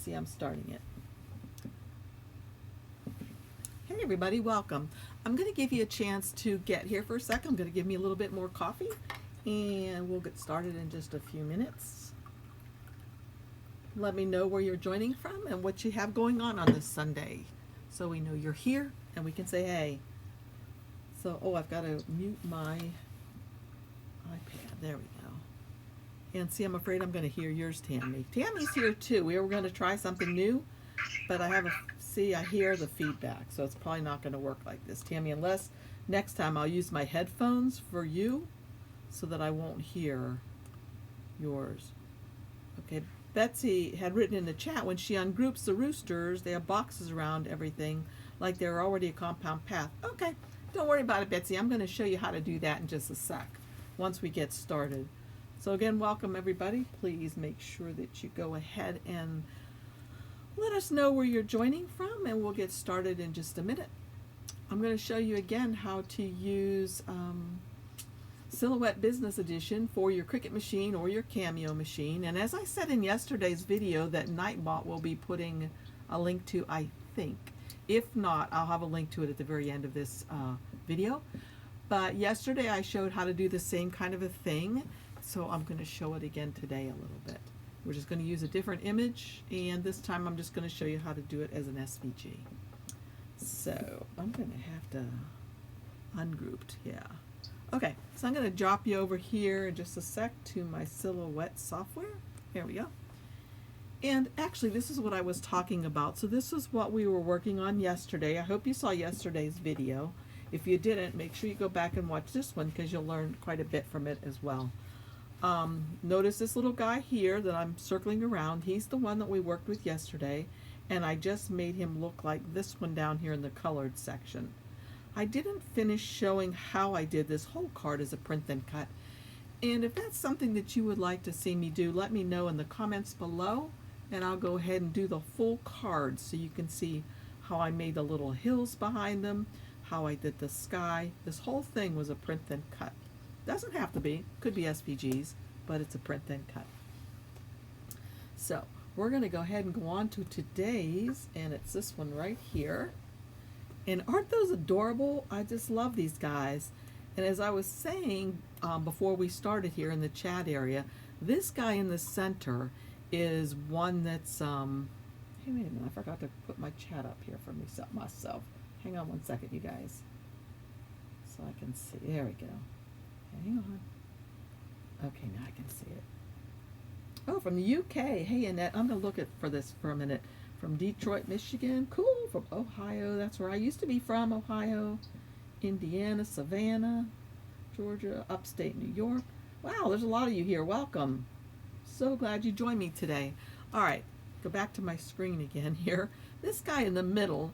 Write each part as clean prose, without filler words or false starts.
See, I'm starting it. Hey everybody, welcome. I'm going to give you a chance to get here for a second. I'm going to give me a little bit more coffee and we'll get started in just a few minutes. Let me know where you're joining from and what you have going on this Sunday so we know you're here and we can say hey. So, I've got to mute my iPad. There we go. And see, I'm afraid I'm going to hear yours, Tammy. Tammy's here too. We were going to try something new, but I hear the feedback, so it's probably not going to work like this, Tammy, unless next time I'll use my headphones for you so that I won't hear yours. Okay, Betsy had written in the chat, when she ungroups the roosters, they have boxes around everything, like they're already a compound path. Okay, don't worry about it, Betsy. I'm going to show you how to do that in just a sec, once we get started. So again, welcome everybody. Please make sure that you go ahead and let us know where you're joining from, and we'll get started in just a minute. I'm going to show you again how to use Silhouette Business Edition for your Cricut machine or your Cameo machine. And as I said in yesterday's video that Nightbot will be putting a link to, I think. If not, I'll have a link to it at the very end of this video. But yesterday I showed how to do the same kind of a thing, so I'm going to show it again today a little bit. We're just going to use a different image, and this time I'm just going to show you how to do it as an SVG. So I'm going to have to ungrouped, yeah. Okay, so I'm going to drop you over here in just a sec to my Silhouette software. Here we go. And actually, this is what I was talking about. So this is what we were working on yesterday. I hope you saw yesterday's video. If you didn't, make sure you go back and watch this one because you'll learn quite a bit from it as well. Notice this little guy here that I'm circling around. He's the one that we worked with yesterday, and I just made him look like this one down here in the colored section. I didn't finish showing how I did this whole card as a print then cut, and if that's something that you would like to see me do, let me know in the comments below, and I'll go ahead and do the full card so you can see how I made the little hills behind them, how I did the sky. This whole thing was a print then cut. Doesn't have to be, could be SVGs, but it's a print then cut. So we're going to go ahead and go on to today's, and it's this one right here. And aren't those adorable? I just love these guys. And as I was saying before we started here in the chat area, this guy in the center is one that's hey, wait a minute, I forgot to put my chat up here for myself. Hang on one second, you guys, so I can see. There we go. Hang on. Okay, now I can see it. Oh, from the UK. Hey, Annette, I'm going to look for this for a minute. From Detroit, Michigan. Cool. From Ohio. That's where I used to be from, Ohio. Indiana, Savannah, Georgia, upstate New York. Wow, there's a lot of you here. Welcome. So glad you joined me today. All right, go back to my screen again here. This guy in the middle,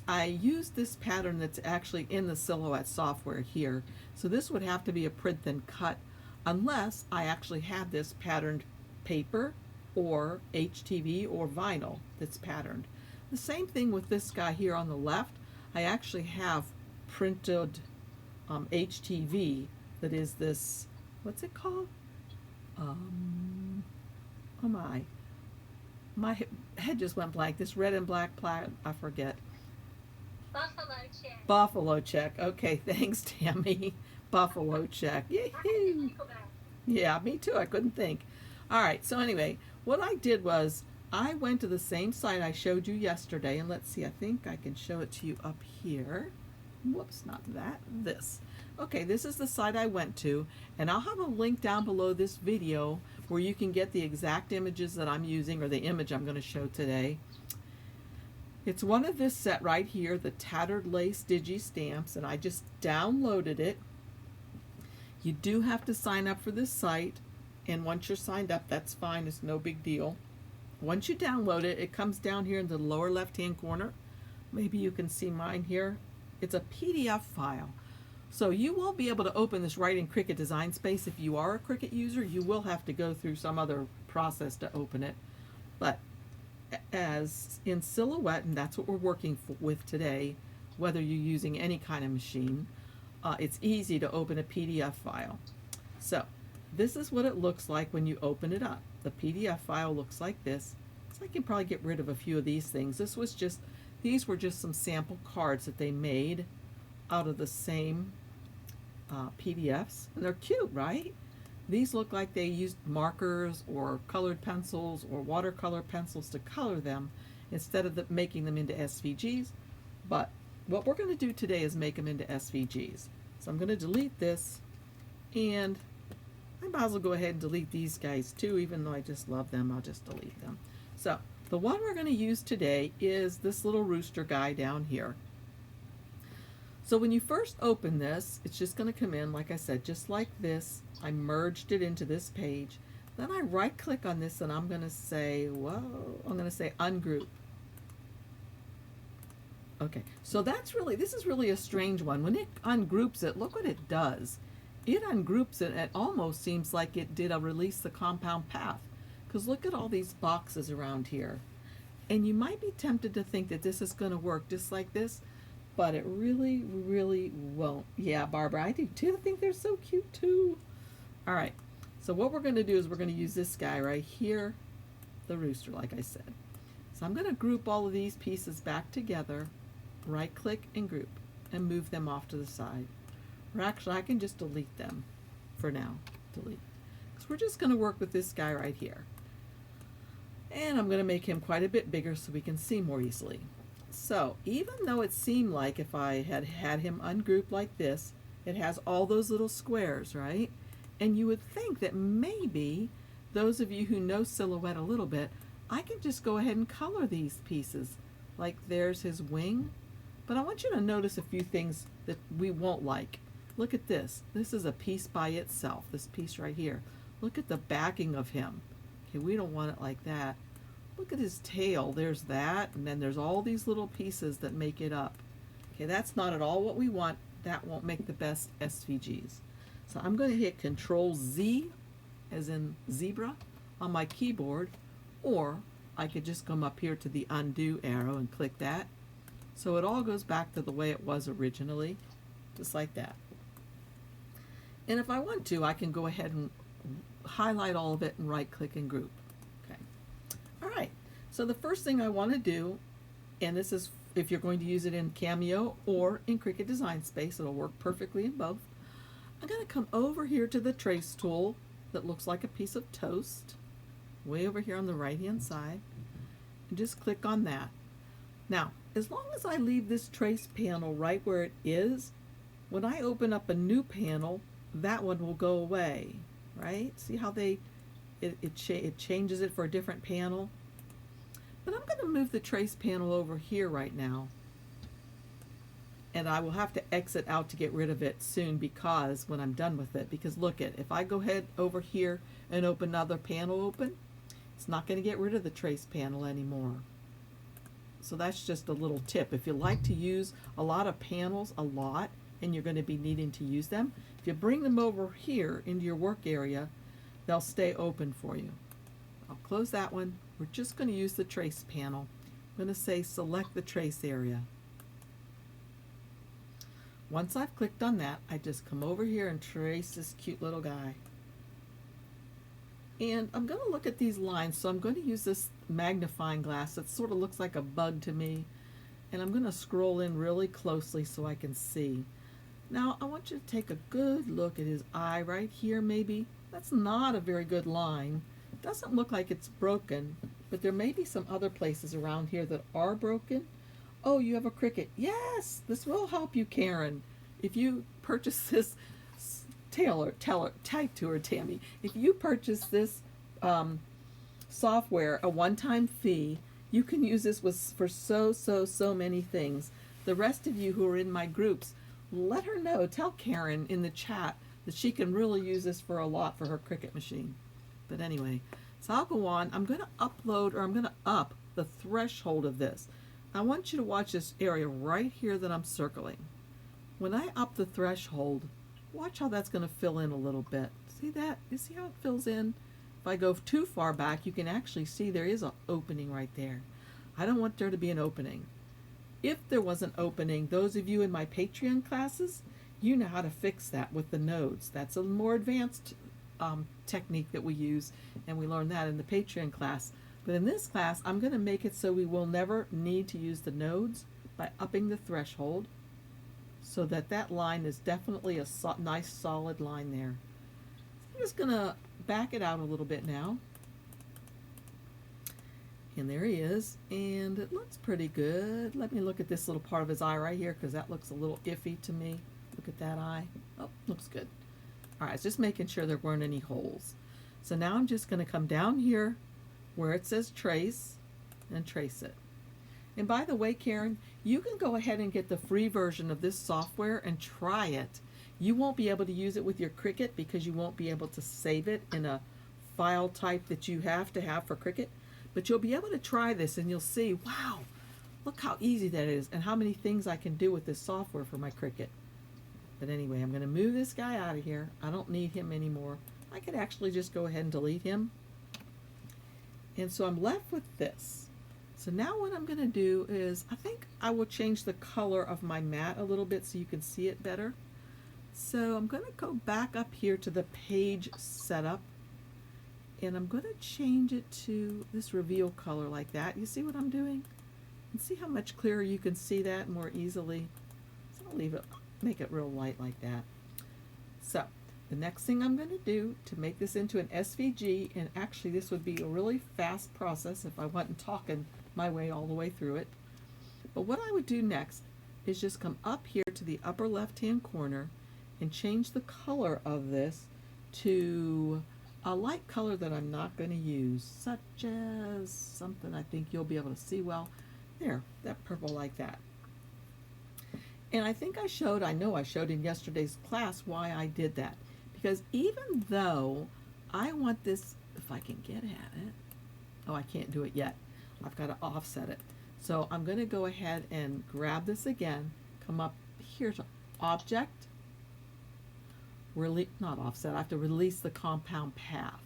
I used this pattern that's actually in the Silhouette software here. So this would have to be a print then cut unless I actually had this patterned paper or HTV or vinyl that's patterned. The same thing with this guy here on the left. I actually have printed HTV that is this, what's it called? Oh my head just went blank. This red and black plaid, I forget. Buffalo check. Buffalo check. Okay, thanks, Tammy. Buffalo check. Yee-hoo. Yeah, me too. I couldn't think. All right, so anyway, what I did was I went to the same site I showed you yesterday, and let's see, I think I can show it to you up here. Whoops, not that, this. Okay, this is the site I went to, and I'll have a link down below this video where you can get the exact images that I'm using, or the image I'm going to show today. It's one of this set right here, the Tattered Lace Digi Stamps, and I just downloaded it. You do have to sign up for this site, and once you're signed up, that's fine. It's no big deal. Once you download it, it comes down here in the lower left-hand corner. Maybe you can see mine here. It's a PDF file. So you won't be able to open this right in Cricut Design Space. If you are a Cricut user, you will have to go through some other process to open it. But as in Silhouette, and that's what we're working with today, whether you're using any kind of machine, it's easy to open a PDF file. So this is what it looks like when you open it up. The PDF file looks like this, So I can probably get rid of a few of these things. These were just some sample cards that they made out of the same PDFs. And they're cute, right? These look like they used markers or colored pencils or watercolor pencils to color them instead of making them into SVGs. But what we're going to do today is make them into SVGs. So I'm going to delete this, and I might as well go ahead and delete these guys too, even though I just love them. I'll just delete them. So the one we're going to use today is this little rooster guy down here. So when you first open this, it's just going to come in, like I said, just like this. I merged it into this page. Then I right click on this and I'm going to say, ungroup. Okay, so this is really a strange one. When it ungroups it, look what it does. It ungroups it, and it almost seems like it did a release the compound path. Because look at all these boxes around here. And you might be tempted to think that this is going to work just like this, but it really, really won't. Yeah, Barbara, I do too. I think they're so cute too. All right, so what we're going to do is we're going to use this guy right here, the rooster, like I said. So I'm going to group all of these pieces back together, right click and group, and move them off to the side. Or actually, I can just delete them for now. Delete. Because we're just going to work with this guy right here. And I'm going to make him quite a bit bigger so we can see more easily. So even though it seemed like if I had him ungrouped like this, it has all those little squares, right? And you would think that maybe those of you who know Silhouette a little bit, I can just go ahead and color these pieces. Like there's his wing. But I want you to notice a few things that we won't like. Look at this. This is a piece by itself, this piece right here. Look at the backing of him. Okay, we don't want it like that. Look at his tail. There's that, and then there's all these little pieces that make it up. Okay, that's not at all what we want. That won't make the best SVGs. So I'm going to hit Control Z, as in zebra, on my keyboard, or I could just come up here to the undo arrow and click that. So it all goes back to the way it was originally, just like that. And if I want to, I can go ahead and highlight all of it and right click and group. Okay. All right. So the first thing I want to do, and this is if you're going to use it in Cameo or in Cricut Design Space, it'll work perfectly in both. I'm going to come over here to the trace tool that looks like a piece of toast, way over here on the right hand side, and just click on that. Now, as long as I leave this trace panel right where it is, when I open up a new panel, that one will go away, right? See how it changes it for a different panel? But I'm going to move the trace panel over here right now. And I will have to exit out to get rid of it soon because when I'm done with it, because look at, if I go ahead over here and open another panel open, it's not going to get rid of the trace panel anymore. So that's just a little tip. If you like to use a lot of panels a lot and you're going to be needing to use them, if you bring them over here into your work area, they'll stay open for you. I'll close that one. We're just going to use the trace panel. I'm going to say select the trace area. Once I've clicked on that, I just come over here and trace this cute little guy. And I'm going to look at these lines, so I'm going to use this magnifying glass that sort of looks like a bug to me. And I'm going to scroll in really closely so I can see. Now, I want you to take a good look at his eye right here, maybe. That's not a very good line. Doesn't look like it's broken, but there may be some other places around here that are broken. Oh, you have a Cricut. Yes, this will help you, Karen. If you purchase this, type to her, Tammy. If you purchase this software, a one-time fee, you can use this for so many things. The rest of you who are in my groups, let her know. Tell Karen in the chat that she can really use this for a lot for her Cricut machine. But anyway, so I'll go on. I'm going to upload, or I'm going to up the threshold of this. I want you to watch this area right here that I'm circling. When I up the threshold, watch how that's going to fill in a little bit. See that? You see how it fills in? If I go too far back, you can actually see there is an opening right there. I don't want there to be an opening. If there was an opening, those of you in my Patreon classes, you know how to fix that with the nodes. That's a more advanced technique that we use, and we learn that in the Patreon class. But in this class, I'm going to make it so we will never need to use the nodes by upping the threshold so that that line is definitely a nice solid line there. I'm just going to back it out a little bit now. And there he is, and it looks pretty good. Let me look at this little part of his eye right here because that looks a little iffy to me. Look at that eye. Oh, looks good. All right, just making sure there weren't any holes. So now I'm just going to come down here where it says trace and trace it. And by the way, Karen, you can go ahead and get the free version of this software and try it. You won't be able to use it with your Cricut because you won't be able to save it in a file type that you have to have for Cricut. But you'll be able to try this and you'll see, wow, look how easy that is and how many things I can do with this software for my Cricut. But anyway, I'm going to move this guy out of here. I don't need him anymore. I could actually just go ahead and delete him. And so I'm left with this. So now what I'm going to do is, I think I will change the color of my mat a little bit so you can see it better. So I'm going to go back up here to the page setup. And I'm going to change it to this reveal color like that. You see what I'm doing? And see how much clearer you can see that more easily. So I'll leave it, make it real light like that. So the next thing I'm going to do to make this into an SVG, and actually this would be a really fast process if I wasn't talking my way all the way through it. But what I would do next is just come up here to the upper left hand corner and change the color of this to a light color that I'm not going to use, such as something I think you'll be able to see well. There, that purple like that. And I think I know I showed in yesterday's class why I did that. Because even though I want this, if I can get at it, oh, I can't do it yet. I've got to offset it. So I'm going to go ahead and grab this again, come up here to Object, not offset, I have to release the compound path.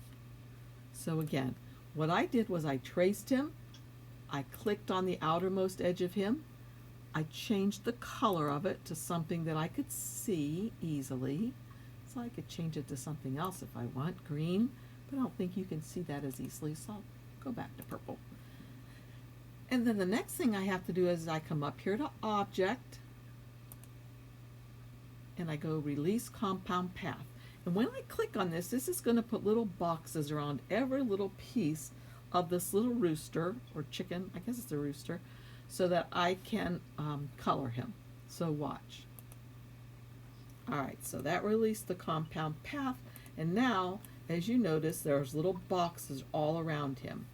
So again, what I did was I traced him, I clicked on the outermost edge of him, I changed the color of it to something that I could see easily. So I could change it to something else if I want, green, but I don't think you can see that as easily, so I'll go back to purple. And then the next thing I have to do is I come up here to Object, and I go Release Compound Path. And when I click on this, this is going to put little boxes around every little piece of this little rooster, or chicken, I guess it's a rooster, so that I can color him. So watch. Alright, so that released the compound path, and now, as you notice, there's little boxes all around him.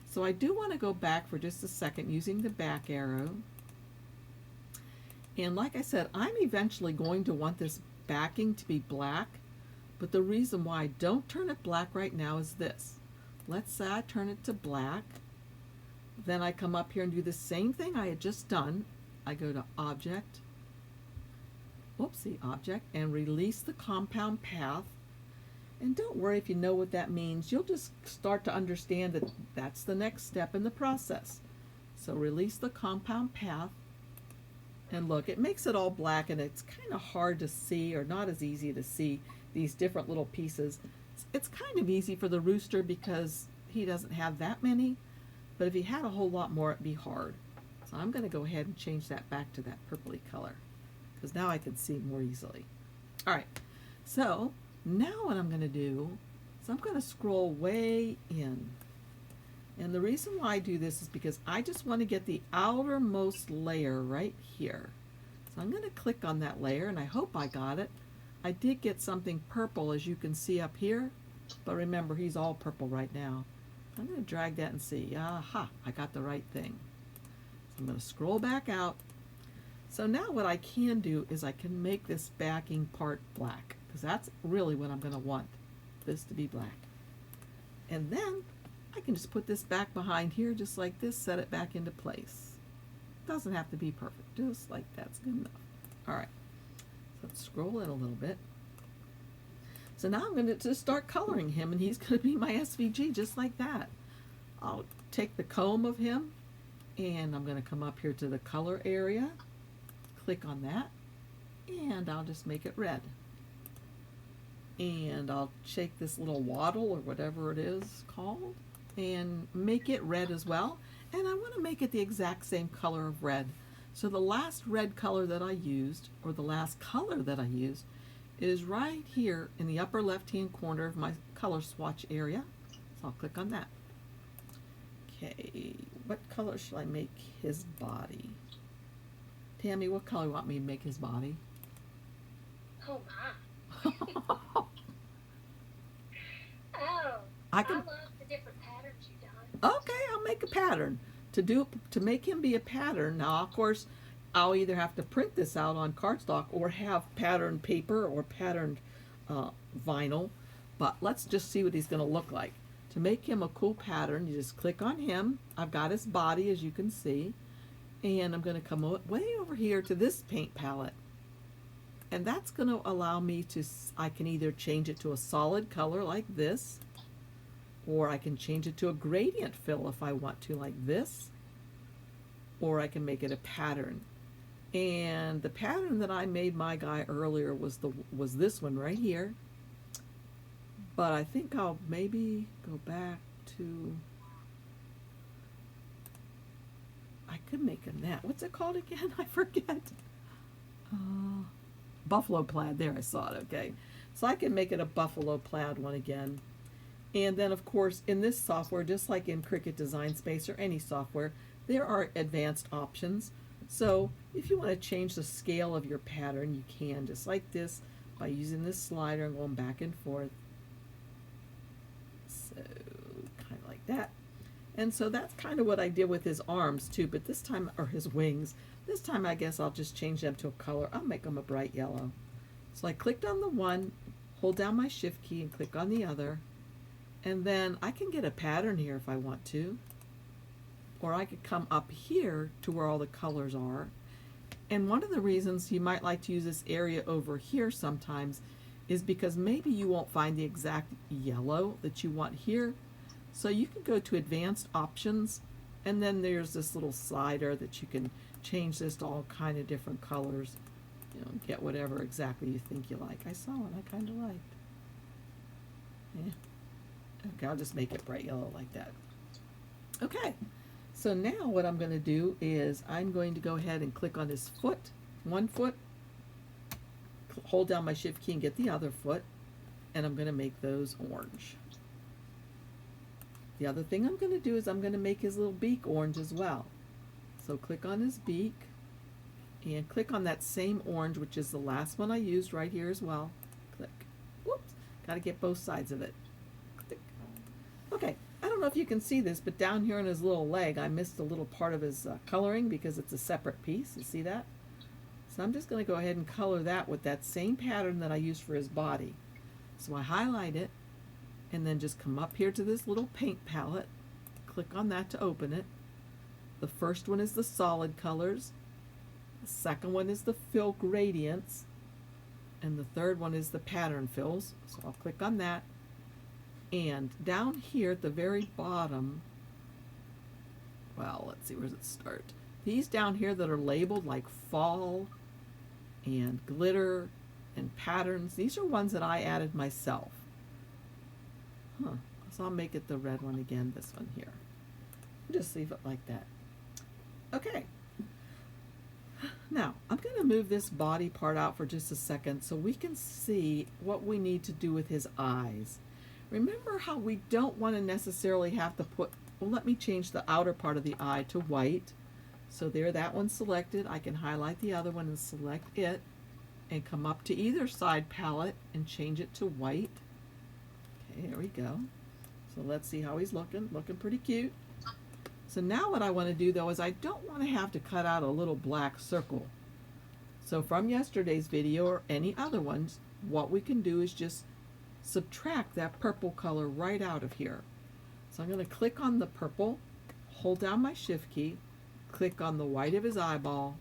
So I do want to go back for just a second using the back arrow. And like I said, I'm eventually going to want this backing to be black, but the reason why I don't turn it black right now is this. Let's say I turn it to black, then I come up here and do the same thing I had just done. I go to Object, Object, and release the compound path. And don't worry if you know what that means. You'll just start to understand that that's the next step in the process. So release the compound path. And look, it makes it all black, and it's kind of hard to see, or not as easy to see, these different little pieces. It's kind of easy for the rooster because he doesn't have that many, but if he had a whole lot more, it'd be hard. So I'm going to go ahead and change that back to that purpley color, because now I can see more easily. All right, so now what I'm going to do is I'm going to scroll way in. And the reason why I do this is because I just want to get the outermost layer right here. So I'm going to click on that layer, and I hope I got it. I did get something purple, as you can see up here, but remember, he's all purple right now. I'm going to drag that and see. Aha, I got the right thing. So I'm going to scroll back out. So now what I can do is I can make this backing part black, because that's really what I'm going to want, this to be black. And then I can just put this back behind here just like this, set it back into place. Doesn't have to be perfect, just like that's good enough. All right, so let's scroll in a little bit. So now I'm going to just start coloring him, and he's going to be my SVG just like that. I'll take the comb of him, and I'm going to come up here to the color area, click on that, and I'll just make it red. And I'll shake this little waddle or whatever it is called, and make it red as well. And I want to make it the exact same color of red. So the last red color that I used, or the last color that I used, is right here in the upper left hand corner of my color swatch area. So I'll click on that. Okay, what color should I make his body? Tammy, what color do you want me to make his body? Oh my. Oh, I I can. love the different patterns you've done. Okay, I'll make a pattern. To make him be a pattern, now of course I'll either have to print this out on cardstock or have patterned paper or patterned vinyl, but let's just see what he's going to look like. To make him a cool pattern, you just click on him. I've got his body, as you can see, and I'm going to come way over here to this paint palette, and that's going to allow me to, I can either change it to a solid color like this, or I can change it to a gradient fill if I want to, like this, or I can make it a pattern. And the pattern that I made my guy earlier was this one right here. But I think I'll maybe go back to, I could make a net. What's it called again? I forget. Buffalo plaid. There, I saw it. Okay. So I can make it a buffalo plaid one again. And then, of course, in this software, just like in Cricut Design Space or any software, there are advanced options. So if you want to change the scale of your pattern, you can, just like this, by using this slider and going back and forth. So kind of like that. And so that's kind of what I did with his arms too, but this time, or his wings, this time I guess I'll just change them to a color. I'll make them a bright yellow. So I clicked on the one, hold down my shift key and click on the other. And then I can get a pattern here if I want to. Or I could come up here to where all the colors are. And one of the reasons you might like to use this area over here sometimes is because maybe you won't find the exact yellow that you want here. So you can go to advanced options, and then there's this little slider that you can change this to all kind of different colors. You know, get whatever exactly you think you like. I saw one I kind of liked. Yeah. Okay, I'll just make it bright yellow like that. Okay, so now what I'm going to do is I'm going to go ahead and click on his foot, one foot, hold down my shift key and get the other foot, and I'm going to make those orange. The other thing I'm going to do is I'm going to make his little beak orange as well. So click on his beak and click on that same orange, which is the last one I used right here as well. Click. Whoops, got to get both sides of it. Okay, I don't know if you can see this, but down here on his little leg, I missed a little part of his coloring because it's a separate piece. You see that? So I'm just going to go ahead and color that with that same pattern that I used for his body. So I highlight it, and then just come up here to this little paint palette. Click on that to open it. The first one is the solid colors. The second one is the fill gradients. And the third one is the pattern fills. So I'll click on that. And down here at the very bottom, well, let's see, where does it start? These down here that are labeled like fall and glitter and patterns, these are ones that I added myself. So I'll make it the red one again, this one here. Just leave it like that. Okay. Now, I'm going to move this body part out for just a second so we can see what we need to do with his eyes. Remember how we don't want to necessarily have to put, well, let me change the outer part of the eye to white. So there, that one's selected. I can highlight the other one and select it and come up to either side palette and change it to white. Okay, there we go. So let's see how he's looking. Looking pretty cute. So now what I want to do though is I don't want to have to cut out a little black circle. So from yesterday's video or any other ones, what we can do is just subtract that purple color right out of here. So I'm going to click on the purple, hold down my shift key, click on the white of his eyeball,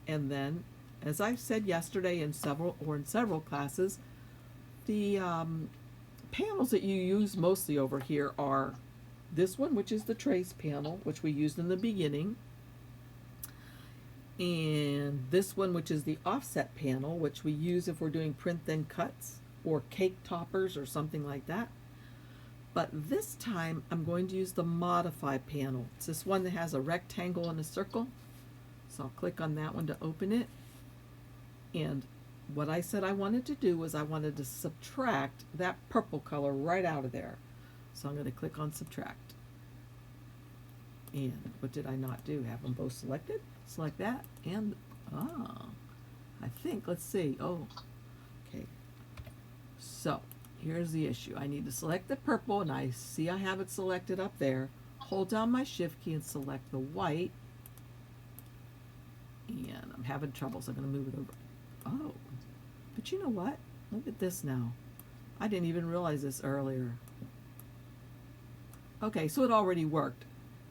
and then, as I've said yesterday in several classes, the panels that you use mostly over here are this one, which is the trace panel, which we used in the beginning, and this one, which is the offset panel, which we use if we're doing print then cuts or cake toppers or something like that. But this time I'm going to use the modify panel. It's this one that has a rectangle and a circle. So I'll click on that one to open it. And what I said I wanted to do was I wanted to subtract that purple color right out of there. So I'm going to click on subtract. And what did I not do? Have them both selected? Select that and, I think, let's see. Oh, okay. So here's the issue. I need to select the purple, and I see I have it selected up there. Hold down my shift key and select the white. And I'm having trouble, so I'm going to move it over. Oh, but you know what? Look at this now. I didn't even realize this earlier. Okay, so it already worked.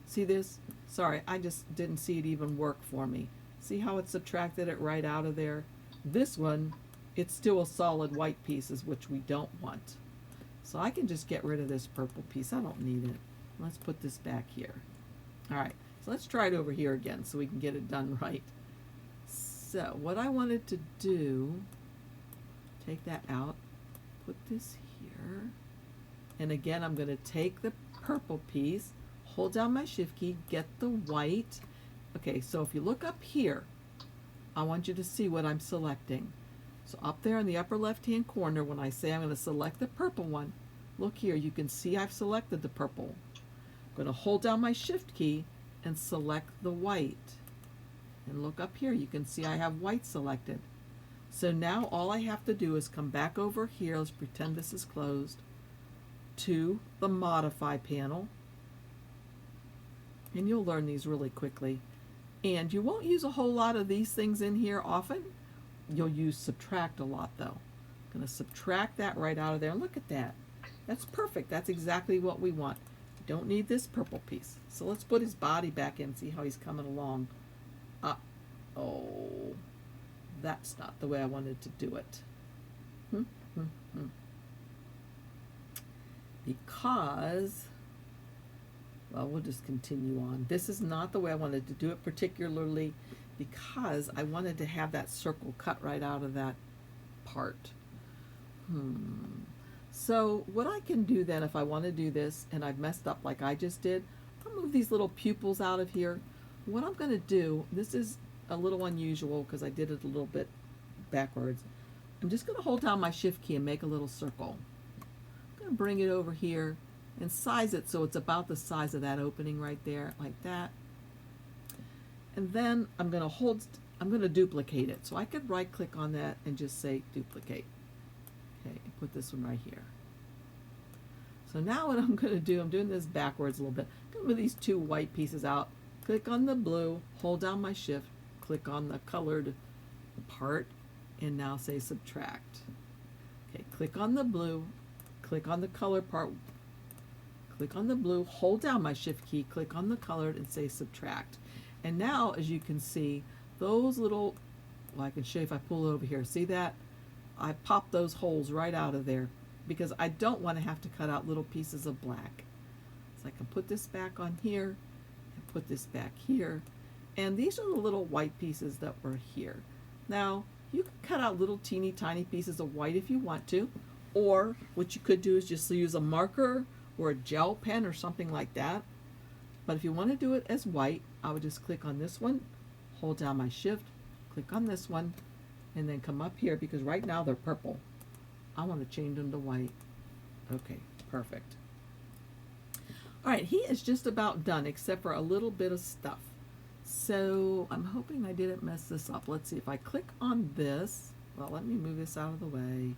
See this? Sorry, I just didn't see it even work for me. See how it subtracted it right out of there? This one, it's still a solid white pieces, which we don't want. So I can just get rid of this purple piece. I don't need it. Let's put this back here. All right, so let's try it over here again so we can get it done right. So what I wanted to do, take that out, put this here, and again I'm going to take the purple piece, hold down my shift key, get the white. Okay, so if you look up here, I want you to see what I'm selecting. So up there in the upper left hand corner, when I say I'm going to select the purple one, look here, you can see I've selected the purple. I'm going to hold down my shift key and select the white. And look up here, you can see I have white selected. So now all I have to do is come back over here, let's pretend this is closed, to the modify panel. And you'll learn these really quickly. And you won't use a whole lot of these things in here often. You'll use subtract a lot though. I'm going to subtract that right out of there. Look at that. That's perfect. That's exactly what we want. Don't need this purple piece. So let's put his body back in, see how he's coming along. Oh, that's not the way I wanted to do it. Because, well, we'll just continue on. This is not the way I wanted to do it, particularly because I wanted to have that circle cut right out of that part. So what I can do then, if I want to do this, and I've messed up like I just did, I'll move these little pupils out of here. What I'm going to do, this is a little unusual because I did it a little bit backwards. I'm just going to hold down my shift key and make a little circle. I'm going to bring it over here and size it so it's about the size of that opening right there, like that. And then I'm going to duplicate it. So I could right click on that and just say duplicate. Okay, and put this one right here. So now what I'm going to do, I'm doing this backwards a little bit. I'm going to move these two white pieces out. Click on the blue, hold down my shift, click on the colored part, and now say subtract. Okay, click on the blue, click on the color part, click on the blue, hold down my shift key, click on the colored, and say subtract. And now, as you can see, those little, well, I can show you if I pull it over here. See that? I popped those holes right out of there because I don't want to have to cut out little pieces of black. So I can put this back on here, put this back here, and these are the little white pieces that were here. Now you can cut out little teeny tiny pieces of white if you want to, or what you could do is just use a marker or a gel pen or something like that. But if you want to do it as white, I would just click on this one, hold down my shift, click on this one, and then come up here because right now they're purple. I want to change them to white. Okay, perfect. All right, he is just about done except for a little bit of stuff. So I'm hoping I didn't mess this up. Let's see if I click on this. Well, let me move this out of the way.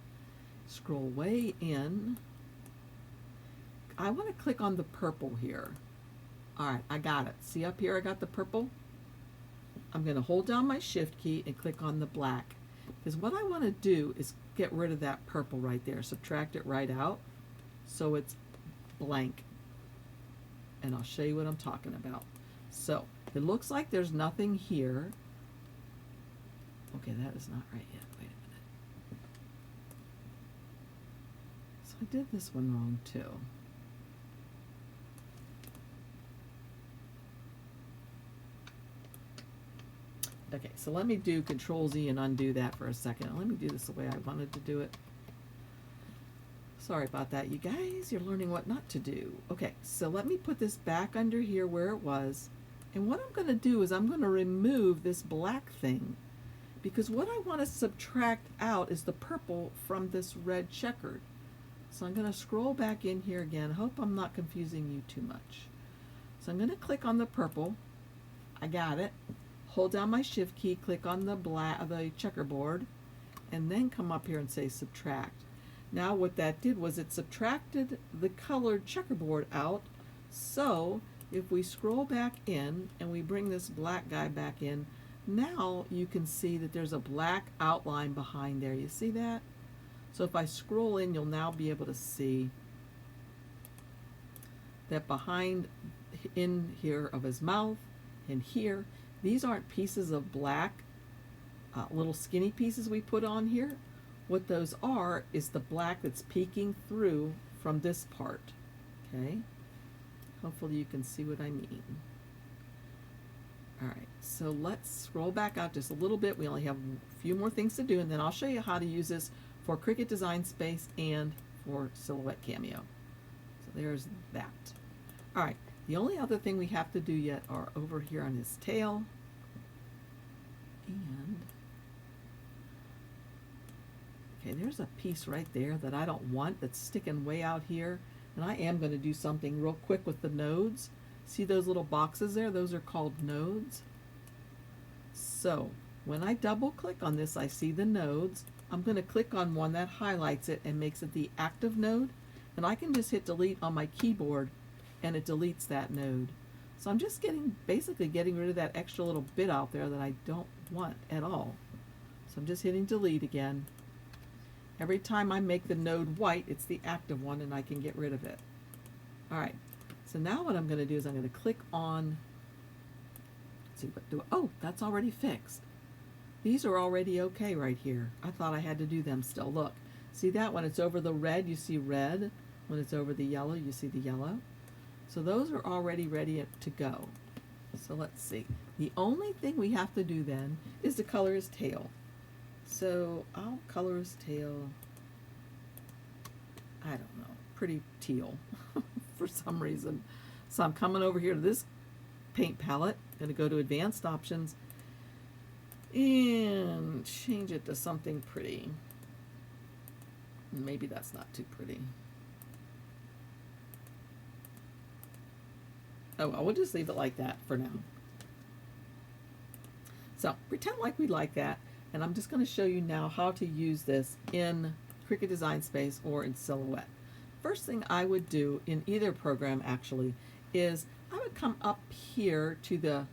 Scroll way in. I want to click on the purple here. All right, I got it. See up here I got the purple? I'm going to hold down my shift key and click on the black. Because what I want to do is get rid of that purple right there. Subtract it right out so it's blank. And I'll show you what I'm talking about. So it looks like there's nothing here. Okay, that is not right yet. Wait a minute. So I did this one wrong too. Okay, so let me do Control Z and undo that for a second. Let me do this the way I wanted to do it. Sorry about that, you guys. You're learning what not to do. Okay, so let me put this back under here where it was. And what I'm going to do is I'm going to remove this black thing, because what I want to subtract out is the purple from this red checkered. So I'm going to scroll back in here again. Hope I'm not confusing you too much. So I'm going to click on the purple. I got it. Hold down my shift key, click on the checkerboard, and then come up here and say subtract. Now what that did was it subtracted the colored checkerboard out. So if we scroll back in and we bring this black guy back in, now you can see that there's a black outline behind there. You see that? So if I scroll in, you'll now be able to see that behind in here of his mouth and here, these aren't pieces of black, little skinny pieces we put on here. What those are is the black that's peeking through from this part. Okay? Hopefully you can see what I mean. Alright, so let's scroll back out just a little bit. We only have a few more things to do, and then I'll show you how to use this for Cricut Design Space and for Silhouette Cameo. So there's that. Alright, the only other thing we have to do yet are over here on his tail. And okay, there's a piece right there that I don't want that's sticking way out here. And I am going to do something real quick with the nodes. See those little boxes there? Those are called nodes. So when I double click on this, I see the nodes. I'm going to click on one that highlights it and makes it the active node. And I can just hit delete on my keyboard and it deletes that node. So I'm just basically getting rid of that extra little bit out there that I don't want at all. So I'm just hitting delete again. Every time I make the node white, it's the active one and I can get rid of it. Alright, so now what I'm going to do is I'm going to click on, let's see what do, oh, that's already fixed. These are already okay right here. I thought I had to do them still. Look, see that? When it's over the red, you see red. When it's over the yellow, you see the yellow. So those are already ready to go. So let's see. The only thing we have to do then is to color his tail. So I'll color his tail, I don't know, pretty teal for some reason. So I'm coming over here to this paint palette, going to go to advanced options and change it to something pretty. Maybe that's not too pretty. Oh well, we'll just leave it like that for now. So pretend like we like that. And I'm just going to show you now how to use this in Cricut Design Space or in Silhouette. First thing I would do in either program actually is I would come up here to the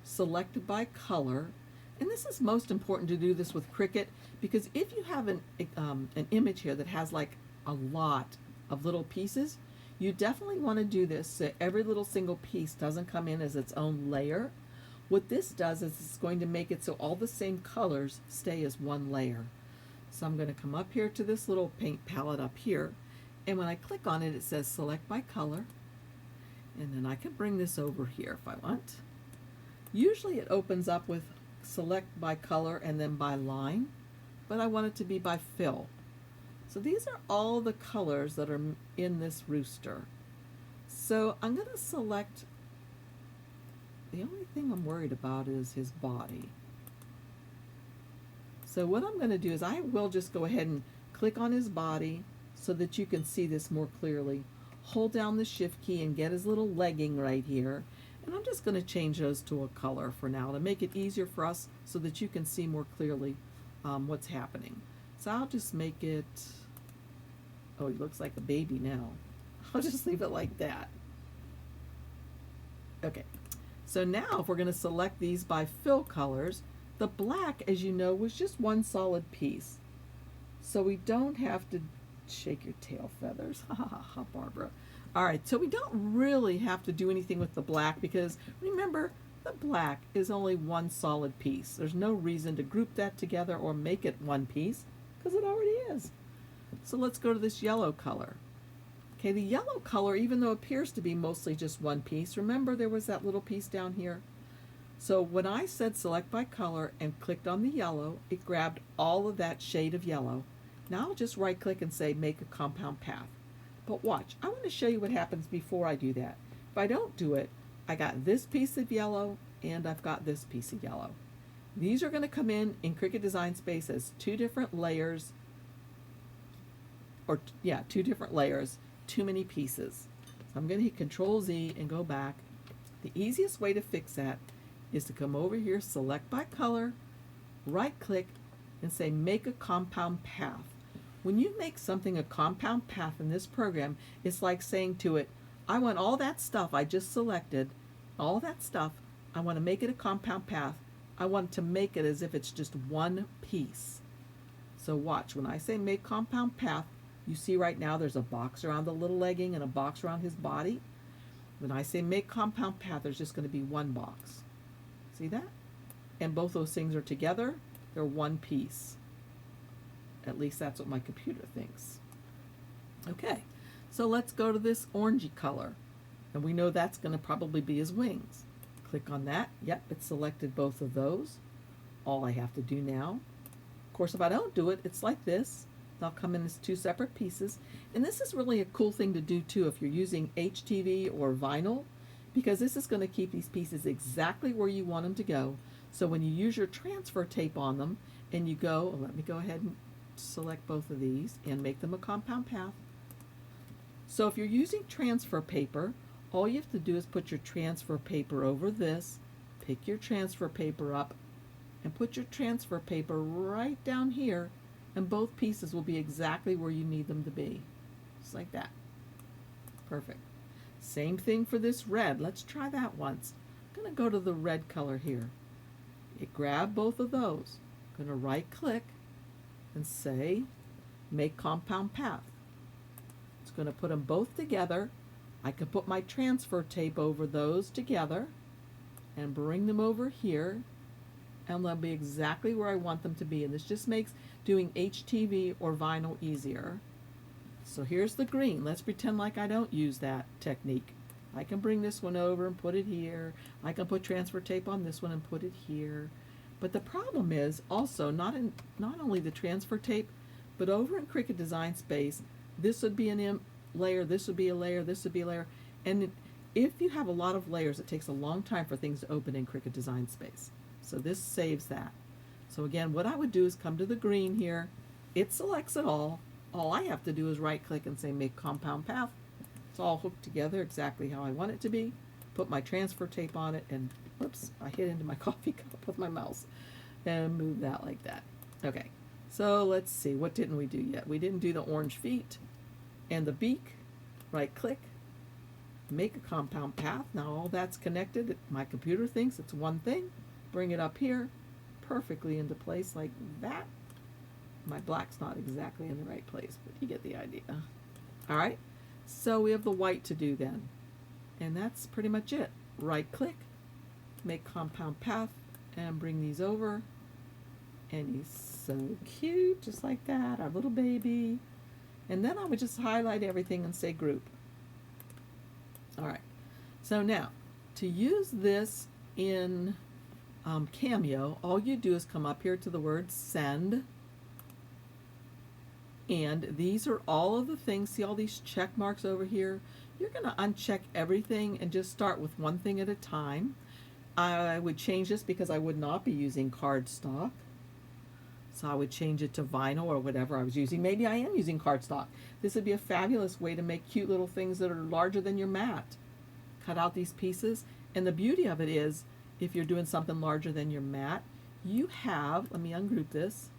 selected by color. And this is most important to do this with Cricut, because if you have an image here that has like a lot of little pieces, you definitely want to do this so every little single piece doesn't come in as its own layer. What this does is it's going to make it so all the same colors stay as one layer. So I'm going to come up here to this little paint palette up here, and when I click on it, it says select by color, and then I can bring this over here if I want. Usually it opens up with select by color and then by line, but I want it to be by fill. So these are all the colors that are in this rooster. So I'm going to select. The only thing I'm worried about is his body. So what I'm going to do is I will just go ahead and click on his body so that you can see this more clearly. Hold down the shift key and get his little legging right here. And I'm just going to change those to a color for now to make it easier for us so that you can see more clearly what's happening. So I'll just make it, oh, he looks like a baby now. I'll just leave it like that. Okay. So now if we're going to select these by fill colors, the black, as you know, was just one solid piece. So we don't have to shake your tail feathers. Ha ha ha, Barbara. All right, so we don't really have to do anything with the black because remember, the black is only one solid piece. There's no reason to group that together or make it one piece because it already is. So let's go to this yellow color. Okay, the yellow color, even though it appears to be mostly just one piece, remember there was that little piece down here? So when I said select by color and clicked on the yellow, it grabbed all of that shade of yellow Now I'll just right click and say make a compound path. But watch, I want to show you what happens before I do that. If I don't do it, I got this piece of yellow and I've got this piece of yellow. These are going to come in Cricut Design Space as two different layers, two different layers, too many pieces. So I'm going to hit Control Z and go back. The easiest way to fix that is to come over here, select by color, right click, and say make a compound path. When you make something a compound path in this program, it's like saying to it, I want all that stuff I just selected, all that stuff, I want to make it a compound path. I want to make it as if it's just one piece. So watch, when I say make compound path, you see right now there's a box around the little legging and a box around his body. When I say make compound path, there's just going to be one box. See that? And both those things are together. They're one piece. At least that's what my computer thinks. Okay, so let's go to this orangey color. And we know that's going to probably be his wings. Click on that. Yep, it selected both of those. All I have to do now, of course, if I don't do it, it's like this. They'll come in as two separate pieces. And this is really a cool thing to do too if you're using HTV or vinyl, because this is going to keep these pieces exactly where you want them to go. So when you use your transfer tape on them and you go, let me go ahead and select both of these and make them a compound path. So if you're using transfer paper, all you have to do is put your transfer paper over this, pick your transfer paper up, and put your transfer paper right down here, and both pieces will be exactly where you need them to be. Just like that. Perfect. Same thing for this red. Let's try that once. I'm going to go to the red color here. You grab both of those. I'm going to right click and say make compound path. It's going to put them both together. I can put my transfer tape over those together and bring them over here, and they'll be exactly where I want them to be. And this just makes doing HTV or vinyl easier. So here's the green. Let's pretend like I don't use that technique. I can bring this one over and put it here. I can put transfer tape on this one and put it here. But the problem is also not only the transfer tape, but over in Cricut Design Space, this would be an layer, this would be a layer, this would be a layer. And if you have a lot of layers, it takes a long time for things to open in Cricut Design Space. So this saves that. So again, what I would do is come to the green here. It selects it all. All I have to do is right click and say make compound path. It's all hooked together exactly how I want it to be. Put my transfer tape on it and whoops, I hit into my coffee cup with my mouse and move that like that. Okay, so let's see, what didn't we do yet? We didn't do the orange feet and the beak. Right click, make a compound path. Now all that's connected. My computer thinks it's one thing. Bring it up here, perfectly into place like that. My black's not exactly in the right place, but you get the idea. All right, so we have the white to do then. And that's pretty much it. Right click, make compound path, and bring these over. And he's so cute, just like that, our little baby. And then I would just highlight everything and say group. All right, so now to use this in Cameo, all you do is come up here to the word send. And these are all of the things, see all these check marks over here? You're going to uncheck everything and just start with one thing at a time. I would change this because I would not be using cardstock. So I would change it to vinyl or whatever I was using. Maybe I am using cardstock. This would be a fabulous way to make cute little things that are larger than your mat. Cut out these pieces. And the beauty of it is, if you're doing something larger than your mat, you have, let me ungroup this,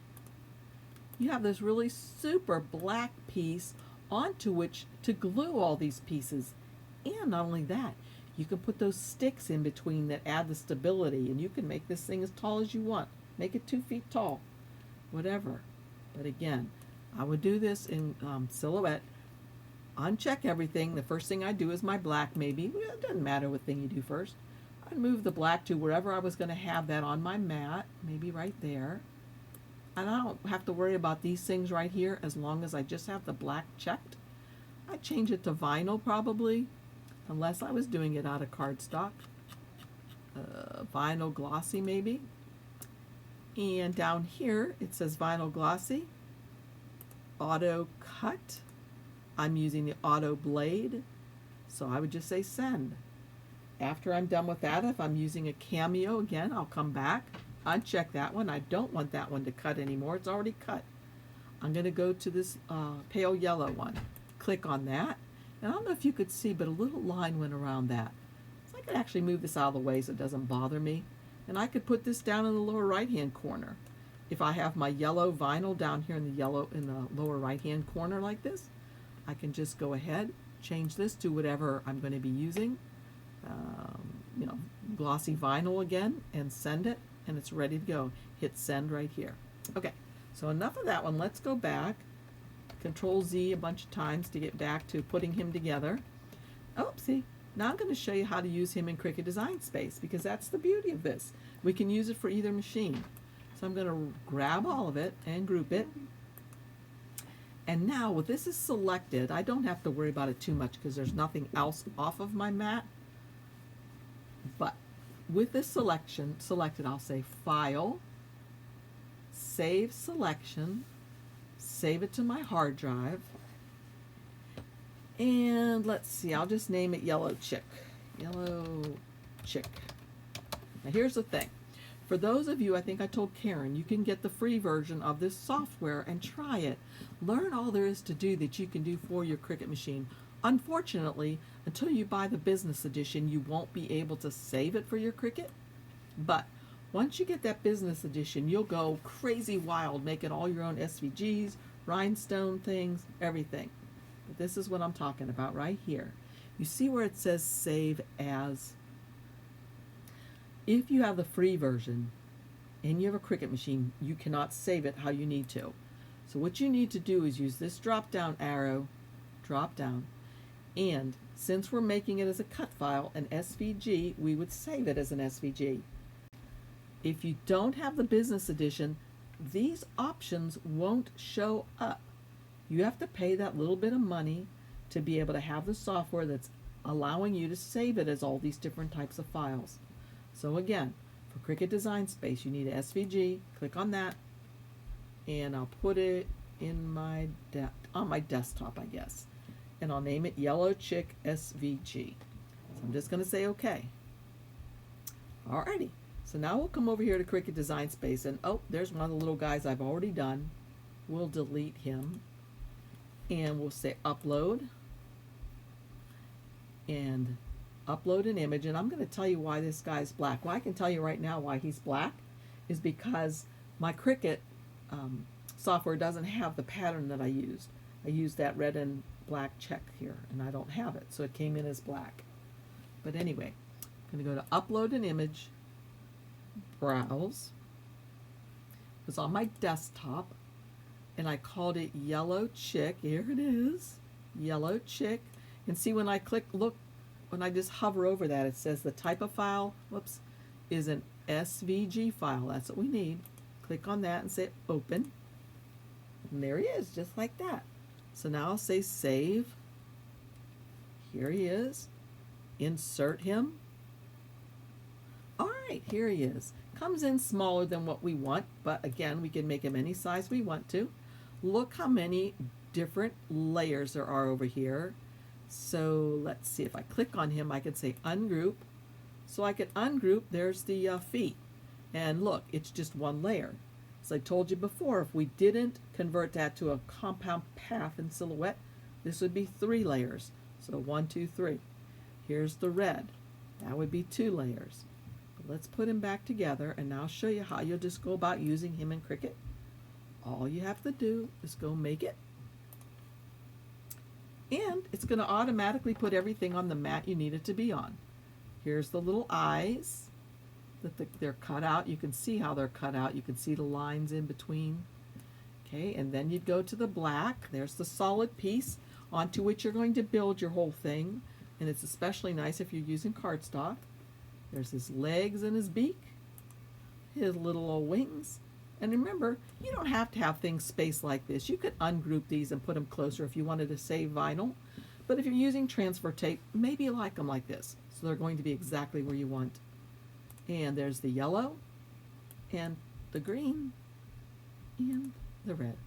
you have this really super black piece onto which to glue all these pieces. And not only that, you can put those sticks in between that add the stability, and you can make this thing as tall as you want. Make it 2 feet tall, whatever. But again, I would do this in silhouette. Uncheck everything. The first thing I do is my black maybe. Well, it doesn't matter what thing you do first. I'd move the black to wherever I was going to have that on my mat, maybe right there. And I don't have to worry about these things right here as long as I just have the black checked. I'd change it to vinyl probably, unless I was doing it out of cardstock. Vinyl glossy maybe. And down here it says vinyl glossy. auto cut. I'm using the auto blade, so I would just say send. After I'm done with that, if I'm using a Cameo again, I'll come back, uncheck that one. I don't want that one to cut anymore. It's already cut. I'm going to go to this pale yellow one. Click on that. And I don't know if you could see, but a little line went around that. So I could actually move this out of the way so it doesn't bother me. And I could put this down in the lower right-hand corner. If I have my yellow vinyl down here in the lower right-hand corner like this, I can just go ahead, change this to whatever I'm going to be using. Glossy vinyl again, and send it, and it's ready to go. Hit send right here. Okay, so enough of that one. Let's go back. Control Z a bunch of times to get back to putting him together. Oopsie. Now I'm going to show you how to use him in Cricut Design Space, because that's the beauty of this. We can use it for either machine. So I'm going to grab all of it and group it. And now with this is selected, I don't have to worry about it too much because there's nothing else off of my mat. But with this selected, I'll say File, Save Selection, save it to my hard drive, and let's see, I'll just name it Yellow Chick. Yellow Chick. Now here's the thing. For those of you, I think I told Karen, you can get the free version of this software and try it. Learn all there is to do that you can do for your Cricut machine. Unfortunately, until you buy the business edition, you won't be able to save it for your Cricut. But once you get that business edition, you'll go crazy wild making all your own SVGs, rhinestone things, everything. But this is what I'm talking about right here. You see where it says Save As? If you have the free version and you have a Cricut machine, you cannot save it how you need to. So what you need to do is use this drop-down arrow, drop down, and since we're making it as a cut file, an SVG, we would save it as an SVG. If you don't have the business edition, these options won't show up. You have to pay that little bit of money to be able to have the software that's allowing you to save it as all these different types of files. So again, for Cricut Design Space, you need an SVG. Click on that, and I'll put it in my on my desktop, I guess, and I'll name it Yellow Chick SVG. So I'm just going to say OK. Alrighty. So now we'll come over here to Cricut Design Space, and oh, there's one of the little guys I've already done. We'll delete him, and we'll say Upload, and upload an image. And I'm going to tell you why this guy's black. Well, I can tell you right now why he's black is because my Cricut software doesn't have the pattern that I used. I used that red and black check here, and I don't have it, so it came in as black. But anyway, I'm going to go to Upload an Image, Browse. It was on my desktop, and I called it Yellow Chick. Here it is, Yellow Chick. And see, when I click, look, when I just hover over that, it says the type of file, whoops, is an SVG file. That's what we need. Click on that and say Open. And there he is, just like that. So now I'll say Save. Here he is. Insert him. All right, here he is. Comes in smaller than what we want, but again, we can make him any size we want to. Look how many different layers there are over here. So let's see, if I click on him, I can say Ungroup. So I can ungroup, there's the feet. And look, it's just one layer. As I told you before, if we didn't convert that to a compound path in Silhouette, this would be 3 layers. So 1, 2, 3. Here's the red. That would be 2 layers. But let's put him back together, and now I'll show you how you'll just go about using him in Cricut. All you have to do is go make it. And it's going to automatically put everything on the mat you need it to be on. Here's the little eyes that they're cut out. You can see how they're cut out. You can see the lines in between. Okay, and then you'd go to the black. There's the solid piece onto which you're going to build your whole thing. And it's especially nice if you're using cardstock. There's his legs and his beak, his little old wings. And remember, you don't have to have things spaced like this. You could ungroup these and put them closer if you wanted to save vinyl. But if you're using transfer tape, maybe you like them like this. So they're going to be exactly where you want. And there's the yellow, and the green, and the red.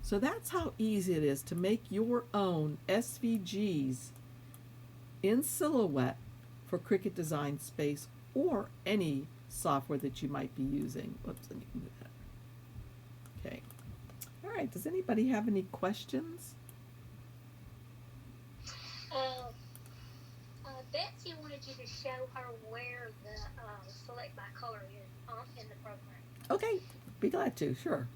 So that's how easy it is to make your own SVGs in Silhouette for Cricut Design Space or any software that you might be using. Whoops, let me move that. Okay. All right, does anybody have any questions? Betsy wanted you to show her where the select by color is in the program. Okay, be glad to, sure.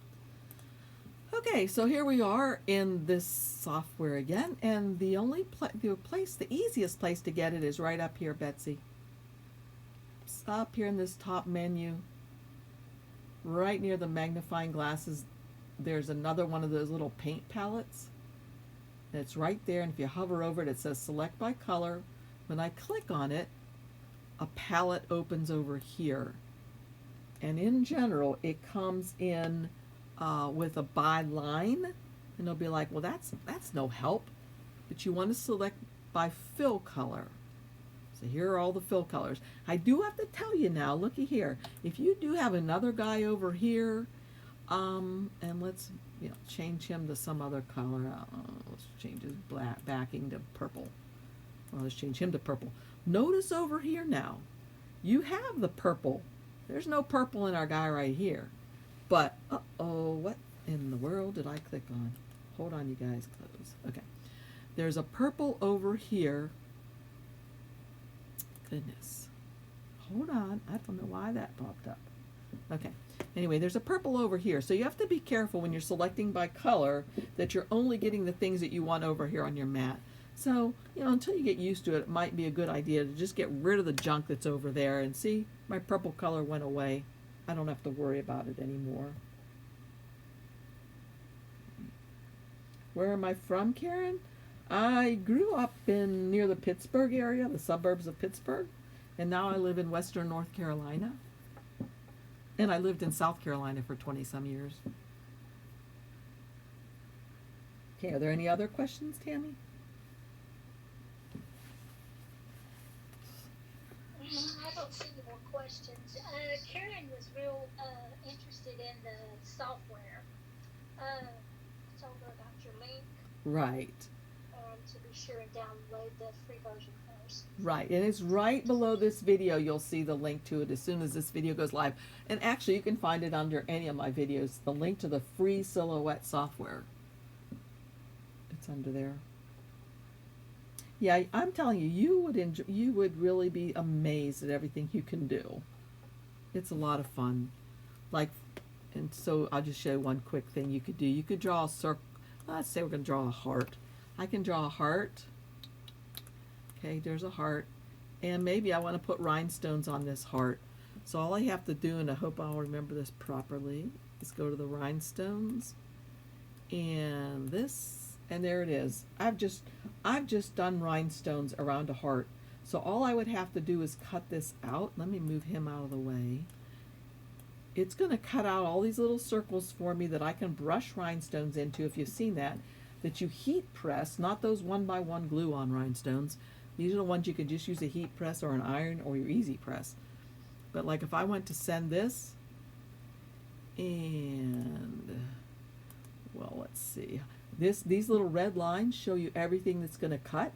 Okay, so here we are in this software again, and the easiest place to get it is right up here, Betsy. It's up here in this top menu, right near the magnifying glasses. There's another one of those little paint palettes. And it's right there, and if you hover over it, it says select by color. When I click on it, a palette opens over here. And in general, it comes in with a by line, and they'll be like, well, that's no help. But you want to select by fill color. So here are all the fill colors. I do have to tell you now, looky here. If you do have another guy over here, and let's change him to some other color. Let's change his black backing to purple. Well, let's change him to purple. Notice over here now, you have the purple. There's no purple in our guy right here. But, what in the world did I click on? Hold on, you guys, close. Okay. There's a purple over here. Goodness. Hold on. I don't know why that popped up. Okay. Anyway, there's a purple over here. So you have to be careful when you're selecting by color that you're only getting the things that you want over here on your mat. So, until you get used to it, it might be a good idea to just get rid of the junk that's over there. And see, my purple color went away. I don't have to worry about it anymore. Where am I from, Karen? I grew up near the Pittsburgh area, the suburbs of Pittsburgh. And now I live in western North Carolina. And I lived in South Carolina for 20-some years. Okay, are there any other questions, Tammy? I don't see any more questions. Karen was real interested in the software. Told her about your link. Right. To be sure and download the free version first. Right, and it's right below this video. You'll see the link to it as soon as this video goes live. And actually, you can find it under any of my videos, the link to the free Silhouette software. It's under there. Yeah, I'm telling you, you would really be amazed at everything you can do. It's a lot of fun. And so I'll just show you one quick thing you could do. You could draw a circle. Let's say we're going to draw a heart. I can draw a heart. Okay, there's a heart. And maybe I want to put rhinestones on this heart. So all I have to do, and I hope I'll remember this properly, is go to the rhinestones. And this, and there it is. I've just done rhinestones around a heart. So all I would have to do is cut this out. Let me move him out of the way. It's going to cut out all these little circles for me that I can brush rhinestones into, if you've seen that you heat press, not those 1x1 glue-on rhinestones. These are the ones you could just use a heat press or an iron or your easy press. But like if I went to send this, and, well, let's see. These little red lines show you everything that's going to cut.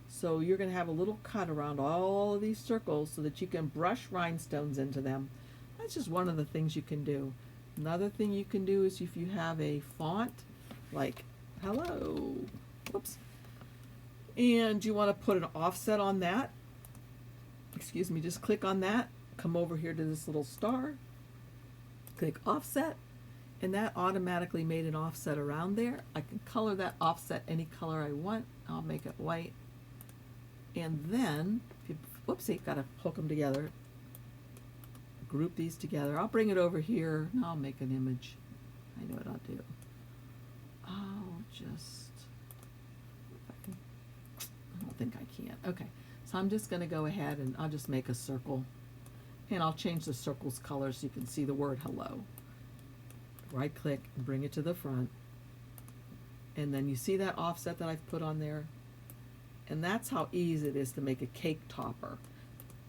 So you're going to have a little cut around all of these circles so that you can brush rhinestones into them. That's just one of the things you can do. Another thing you can do is if you have a font like hello, whoops, and you want to put an offset on that, excuse me, just click on that, come over here to this little star, click offset, and that automatically made an offset around there. I can color that offset any color I want. I'll make it white. And then, whoopsie, gotta hook them together. Group these together. I'll bring it over here. I'll make an image. I know what I'll do. I'll just, I don't think I can. Okay, so I'm just gonna go ahead and I'll just make a circle. And I'll change the circle's color so you can see the word hello. Right click and bring it to the front. And then you see that offset that I've put on there? And that's how easy it is to make a cake topper.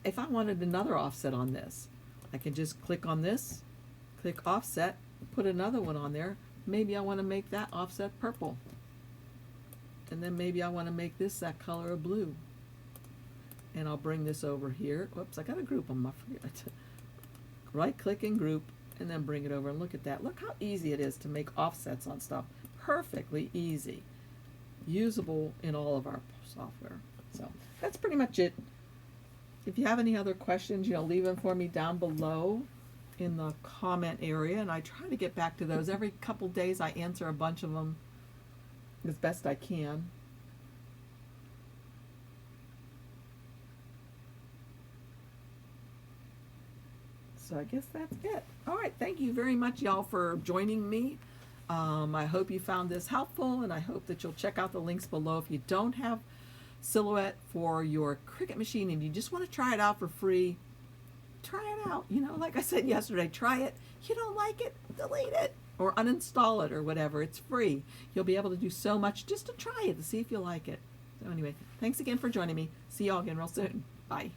If I wanted another offset on this, I can just click on this, click offset, put another one on there, maybe I want to make that offset purple. And then maybe I want to make this that color of blue. And I'll bring this over here. Whoops, I got to group them. I forget. Right click and group, and then bring it over, and look at that. Look how easy it is to make offsets on stuff. Perfectly easy. Usable in all of our software. So that's pretty much it. If you have any other questions, leave them for me down below in the comment area, and I try to get back to those. Every couple days I answer a bunch of them as best I can. So I guess that's it. All right, thank you very much, y'all, for joining me. I hope you found this helpful, and I hope that you'll check out the links below. If you don't have Silhouette for your Cricut machine and you just want to try it out for free, try it out. Like I said yesterday, try it. You don't like it, delete it or uninstall it or whatever. It's free. You'll be able to do so much just to try it to see if you like it. So anyway, thanks again for joining me. See y'all again real soon. Bye.